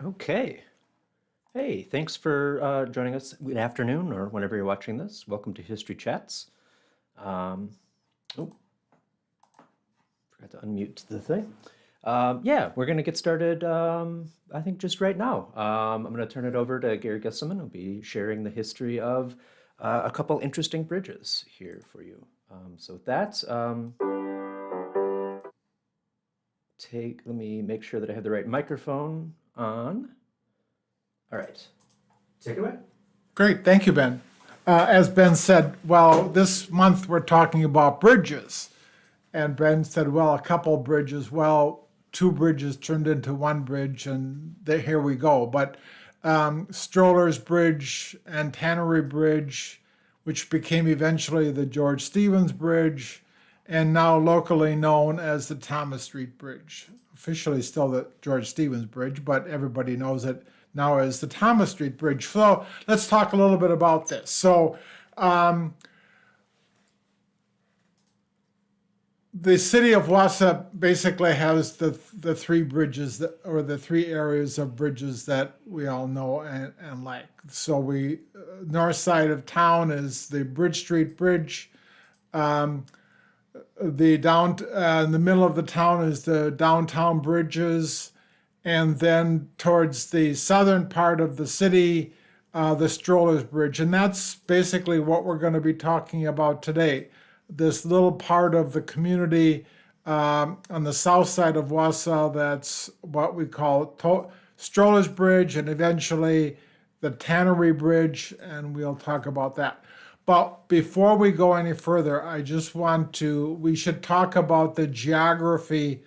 Okay. Hey, thanks for joining us. Good afternoon, or whenever you're watching this. Welcome to History Chats. Um, oh, forgot to unmute the thing. Yeah, we're going to get started, I think, just right now. I'm going to turn it over to Gary Gisselman, who'll be sharing the history of a couple interesting bridges here for you. So with that, let me make sure that I have the right microphone on. All right, take it away. Great, thank you, Ben. As Ben said, well, this month we're talking about bridges. And Ben said, well, a couple bridges. Well, two bridges turned into one bridge, and here we go. But Strollers Bridge and Tannery Bridge, which became eventually the George Stevens Bridge, and now locally known as the Thomas Street Bridge. Officially still the George Stevens Bridge, but everybody knows it now as the Thomas Street Bridge. So let's talk a little bit about this. So the city of Wausau basically has the three bridges or the three areas of bridges that we all know and like. So north side of town is the Bridge Street Bridge. In the middle of the town is the downtown bridges, and then towards the southern part of the city, the Strollers Bridge. And that's basically what we're going to be talking about today. This little part of the community on the south side of Wausau, that's what we call Strollers Bridge, and eventually the Tannery Bridge, and we'll talk about that. But before we go any further, we should talk about the geography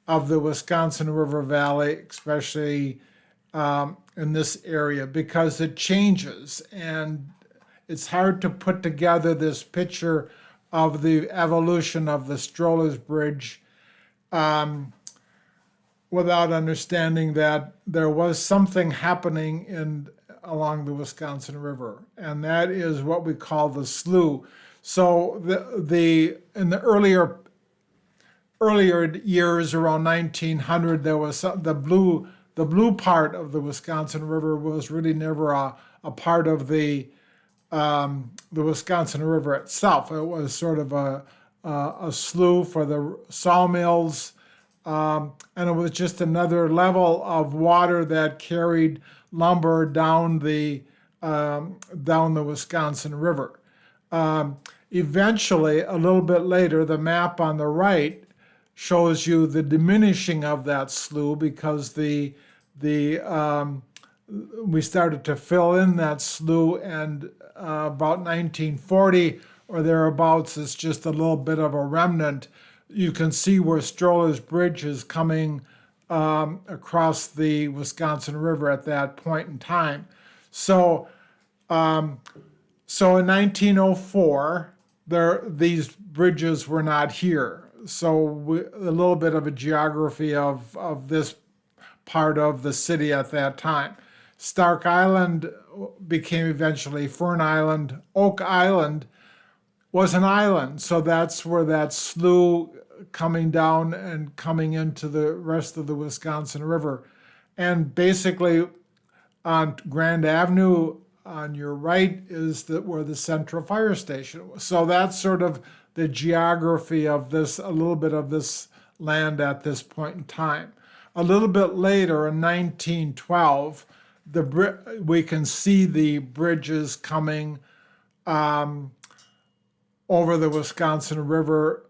of the Wisconsin River Valley, especially in this area, because it changes, and it's hard to put together this picture of the evolution of the Strollers Bridge without understanding that there was something happening along the Wisconsin River, and that is what we call the slough. So in the earlier years, around 1900, there was the blue part of the Wisconsin River was really never a part of the Wisconsin River itself. It was sort of a slough for the sawmills, and it was just another level of water that carried lumber down the Wisconsin River. Eventually, a little bit later, the map on the right shows you the diminishing of that slough because we started to fill in that slough, and about 1940 or thereabouts, it's just a little bit of a remnant. You can see where Strollers Bridge is coming across the Wisconsin River at that point in time. So in 1904, these bridges were not here. So a little bit of a geography of this part of the city at that time. Stark Island became eventually Fern Island. Oak Island was an island, so that's where that slough coming down and coming into the rest of the Wisconsin River. And basically on Grand Avenue on your right is where the Central Fire Station was. So that's sort of the geography of this, a little bit of this land at this point in time. A little bit later, in 1912, we can see the bridges coming over the Wisconsin River.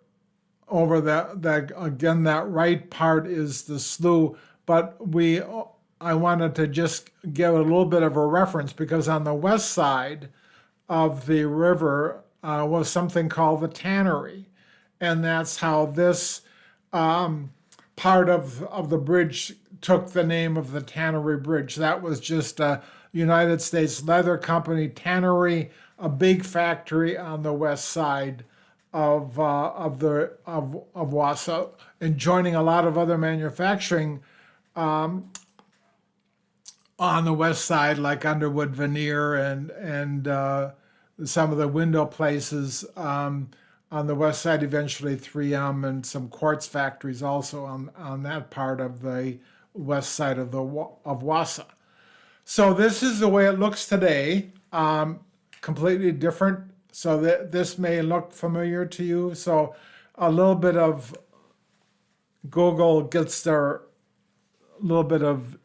Over that right part is the slough, but I wanted to just give a little bit of a reference because on the west side of the river was something called the Tannery, and that's how this part of the bridge took the name of the Tannery Bridge. That was just a United States Leather Company tannery, a big factory on the west side of Wausau, and joining a lot of other manufacturing on the west side, like Underwood Veneer and some of the window places on the west side. Eventually, 3M and some quartz factories also on that part of the west side of Wausau. So this is the way it looks today, completely different. So this may look familiar to you. So a little bit of Google gets a little bit of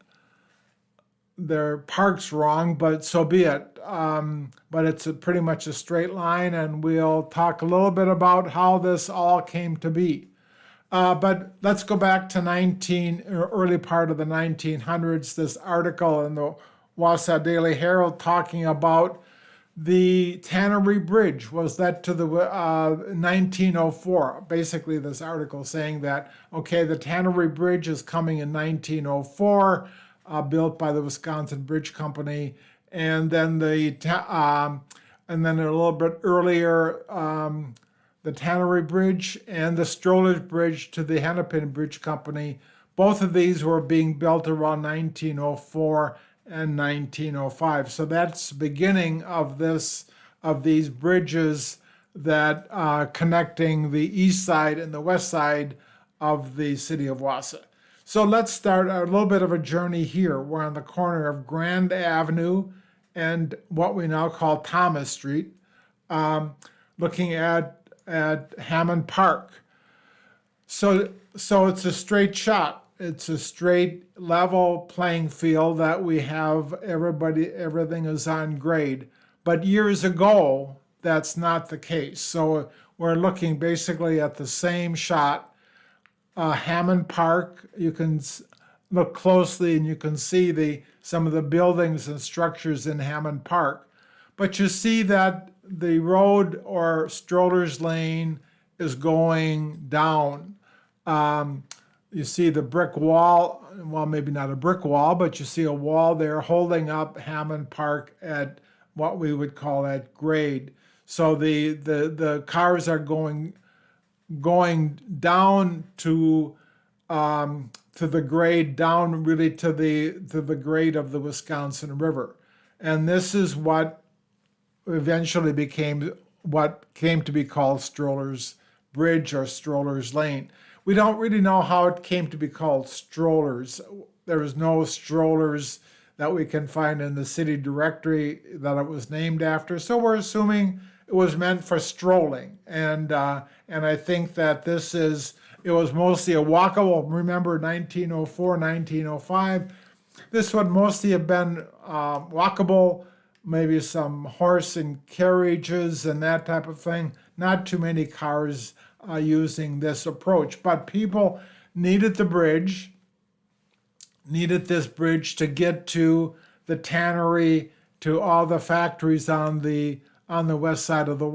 their parks wrong, but so be it. But it's pretty much a straight line, and we'll talk a little bit about how this all came to be. But let's go back to early part of the 1900s. This article in the Wausau Daily Herald talking about the Tannery Bridge was led to the 1904. Basically, this article saying that, okay, the Tannery Bridge is coming in 1904, built by the Wisconsin Bridge Company, and then and then a little bit earlier, the Tannery Bridge and the Strollers Bridge to the Hennepin Bridge Company. Both of these were being built around 1904 and 1905. So that's the beginning of these bridges that connecting the east side and the west side of the city of Wausau. So let's start a little bit of a journey here. We're on the corner of Grand Avenue and what we now call Thomas Street, looking at Hammond Park. So it's a straight shot. It's a straight level playing field that we have. Everything is on grade. But years ago, that's not the case. So we're looking basically at the same shot. Hammond Park, you can look closely and you can see some of the buildings and structures in Hammond Park. But you see that the road, or Strollers Lane, is going down. You see the brick wall, well, maybe not a brick wall, but you see a wall there holding up Hammond Park at what we would call at grade. So the cars are going down to the grade, down really to the grade of the Wisconsin River. And this is what eventually became what came to be called Strollers Bridge or Strollers Lane. We don't really know how it came to be called Strollers. There is no strollers that we can find in the city directory that it was named after. So we're assuming it was meant for strolling. And I think that it was mostly a walkable. Remember 1904, 1905. This would mostly have been walkable, maybe some horse and carriages and that type of thing. Not too many cars using this approach, but people needed this bridge to get to the tannery, to all the factories on the west side of the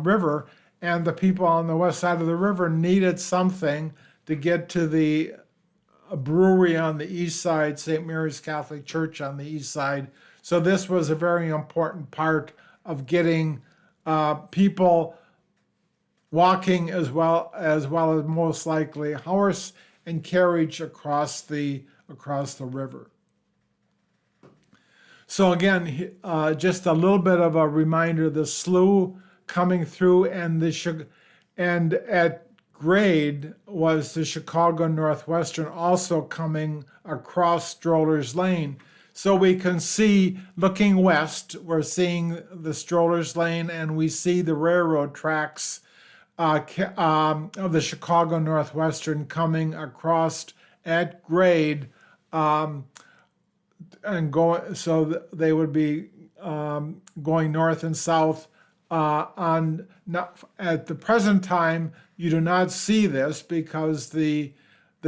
river, and the people on the west side of the river needed something to get to the brewery on the east side, St. Mary's Catholic Church on the east side. So this was a very important part of getting people walking as well as most likely horse and carriage across the river. So again, just a little bit of a reminder: the slough coming through, and at grade was the Chicago Northwestern also coming across Strollers Lane. So we can see, looking west, we're seeing the Strollers Lane, and we see the railroad tracks of the Chicago Northwestern coming across at grade, and going. So they would be going north and south. At the present time, you do not see this because the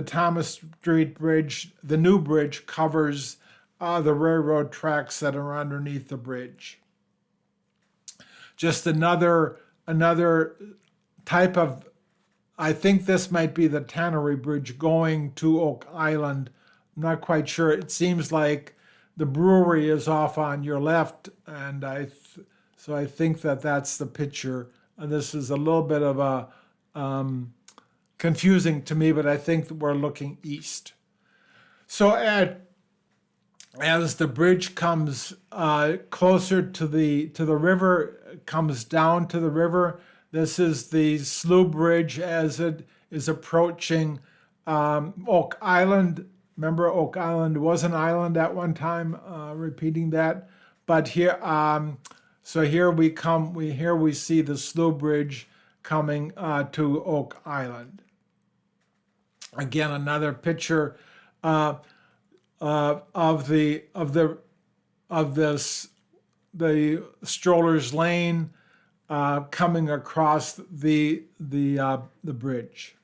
Thomas Street Bridge, the new bridge, covers the railroad tracks that are underneath the bridge. Just another type of, I think this might be the Tannery Bridge going to Oak Island. I'm not quite sure. It seems like the brewery is off on your left, and so I think that's the picture. And this is a little bit of a confusing to me, but I think that we're looking east. So as the bridge comes closer to the river, comes down to the river, this is the slough bridge as it is approaching Oak Island. Remember, Oak Island was an island at one time. Repeating that, but here, so here we come. Here we see the Slough Bridge coming to Oak Island. Again, another picture of the Strollers Lane coming across the bridge.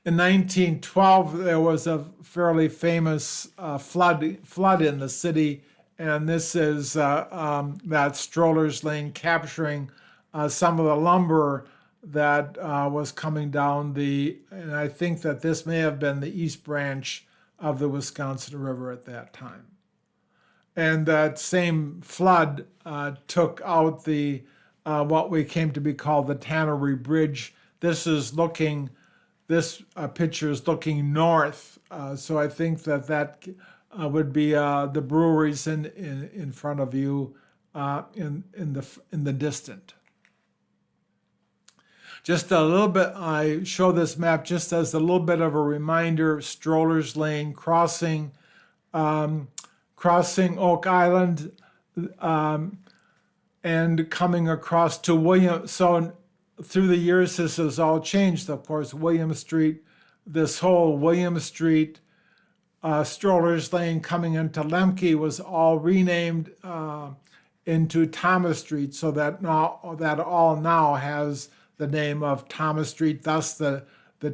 In 1912, there was a fairly famous flood in the city, and this is that Strollers Lane capturing some of the lumber that was coming down and I think that this may have been the East Branch of the Wisconsin River at that time. And that same flood took out the what we came to be called the Tannery Bridge. This picture is looking north, so I think that would be the breweries in front of you in the distant. Just a little bit, I show this map just as a little bit of a reminder. Strollers Lane crossing Oak Island and coming across to William. So through the years, this has all changed. Of course, William Street, this whole William Street, Strollers Lane coming into Lemke was all renamed into Thomas Street, so that all now has the name of Thomas Street, thus the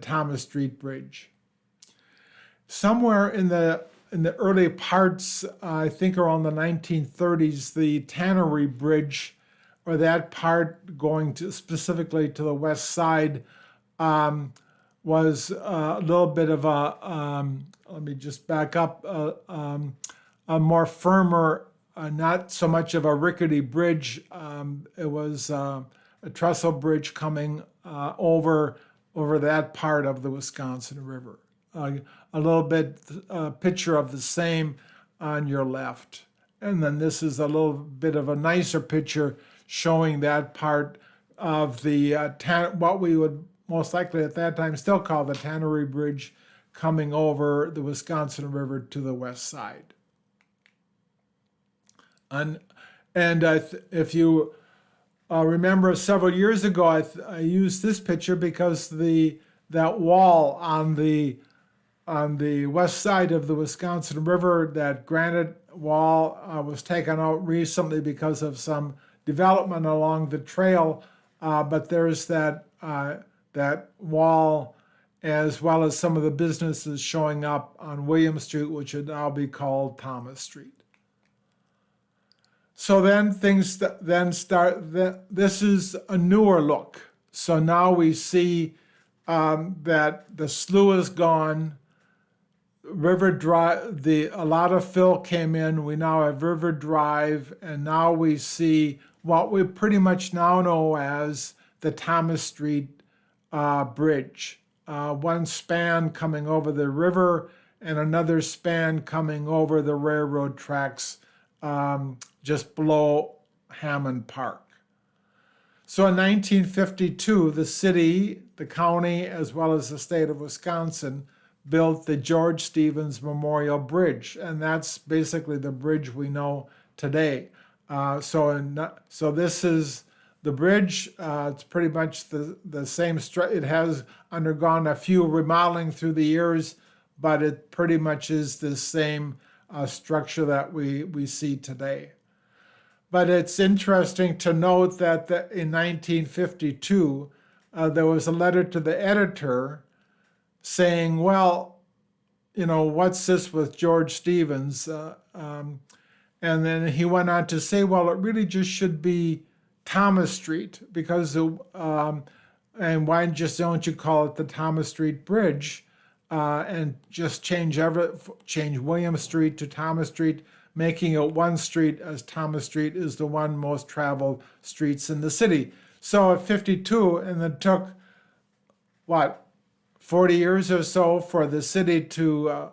Thomas Street Bridge. Somewhere in the early parts, I think around the 1930s, the Tannery Bridge, or that part going specifically to the west side, was a little bit of let me just back up, a more firmer, not so much of a rickety bridge. It was a trestle bridge coming over that part of the Wisconsin River. A little bit picture of the same on your left. And then this is a little bit of a nicer picture showing that part of the what we would most likely at that time still call the Tannery Bridge coming over the Wisconsin River to the west side. And if you remember several years ago, I used this picture because that wall on the west side of the Wisconsin River, that granite wall, was taken out recently because of some development along the trail. But there's that wall, as well as some of the businesses showing up on William Street, which would now be called Thomas Street. So then things then start. This is a newer look. So now we see that the slough is gone. River Drive, a lot of fill came in. We now have River Drive, and now we see what we pretty much now know as the Thomas Street Bridge. One span coming over the river and another span coming over the railroad tracks just below Hammond Park. So in 1952, the city, the county, as well as the state of Wisconsin built the George Stevens Memorial Bridge, and that's basically the bridge we know today. So this is the bridge. It's pretty much the same. It has undergone a few remodeling through the years, but it pretty much is the same structure that we see today. But it's interesting to note that in 1952, there was a letter to the editor saying, well, what's this with George Stevens? And then he went on to say, well, it really just should be Thomas Street, because, and why don't you call it the Thomas Street Bridge, and just change William Street to Thomas Street, making it one street, as Thomas Street is the one most traveled streets in the city. So at 52, and it took, 40 years or so for the city to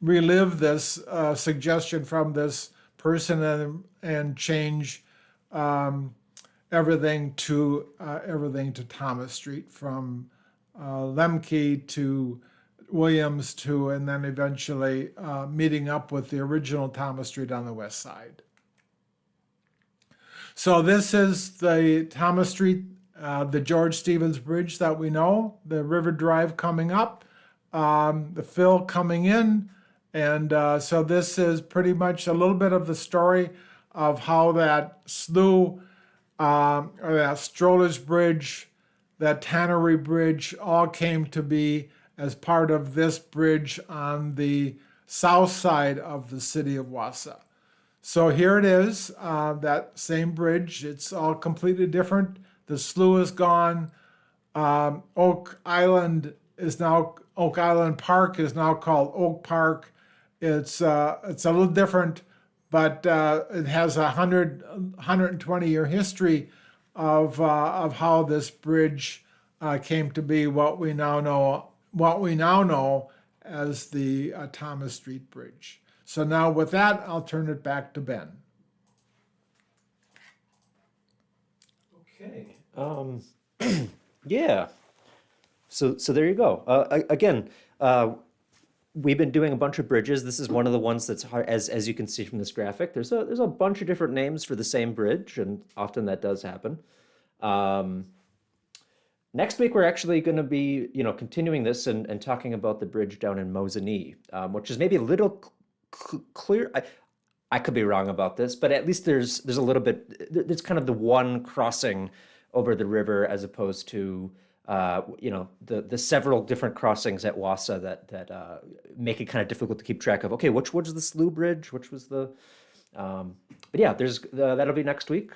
relive this suggestion from this person and change everything to Thomas Street, from Lemke to Williams to, and then eventually meeting up with the original Thomas Street on the west side. So this is the Thomas Street, the George Stevens Bridge that we know, the River Drive coming up, the fill coming in. And so this is pretty much a little bit of the story of how that slough, or that Strollers Bridge, that Tannery Bridge all came to be as part of this bridge on the south side of the city of Wausau. So here it is, that same bridge. It's all completely different. The slough is gone. Oak Island Park is now called Oak Park. It's a little different, but it has 120-year history of how this bridge came to be what we now know as the Thomas Street Bridge. So now with that, I'll turn it back to Ben. Okay. Yeah. So there you go. Again, we've been doing a bunch of bridges. This is one of the ones that's hard, as you can see from this graphic. There's a bunch of different names for the same bridge, and often that does happen. Next week, we're actually going to be, continuing this and talking about the bridge down in Mosinee, which is maybe a little clear. I could be wrong about this, but at least there's a little bit. There's kind of the one crossing over the river as opposed to the several different crossings at Wausau that make it kind of difficult to keep track of. Okay, which was the slough bridge? Which was the but yeah, that'll be next week.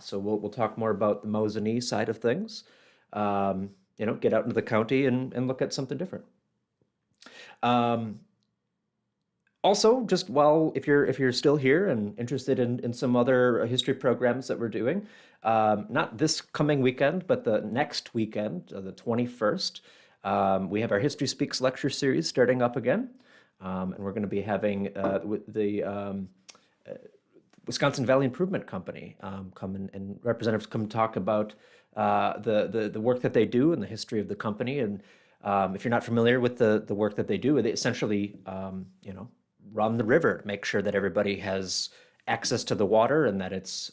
So we'll talk more about the Mosinee side of things. Get out into the county and look at something different. Also, just if you're still here and interested in some other history programs that we're doing, not this coming weekend, but the next weekend, the 21st, we have our History Speaks lecture series starting up again, and we're going to be having the Wisconsin Valley Improvement Company come and representatives come talk about the work that they do and the history of the company. And if you're not familiar with the work that they do, they essentially run the river, make sure that everybody has access to the water and that it's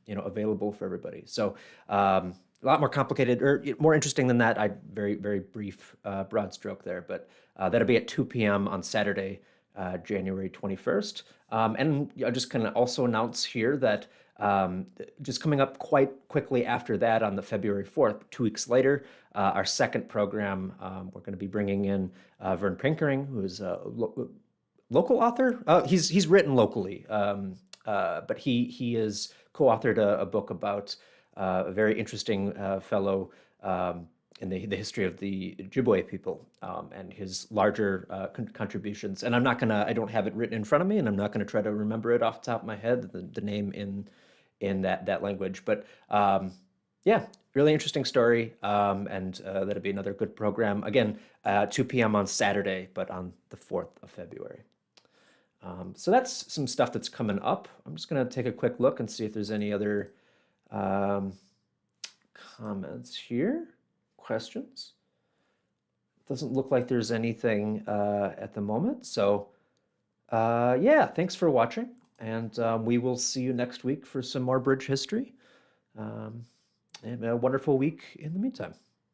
available for everybody. So a lot more complicated or more interesting than that. Very, very brief broad stroke there, but that'll be at 2 p.m. on Saturday, January 21st. And I just kind of also announce here that just coming up quite quickly after that on the February 4th, 2 weeks later, our second program, we're going to be bringing in Vern Pinkering, who is a local author. He's written locally, but he has co-authored a book about a very interesting fellow in the history of the Ojibwe people and his larger contributions. And I don't have it written in front of me, and I'm not going to try to remember it off the top of my head, the name in that language. But yeah, really interesting story, and that'll be another good program. Again, 2 p.m. on Saturday, but on the 4th of February. So that's some stuff that's coming up. I'm just going to take a quick look and see if there's any other comments here, questions. Doesn't look like there's anything at the moment. So yeah, thanks for watching, and we will see you next week for some more bridge history. And a wonderful week in the meantime.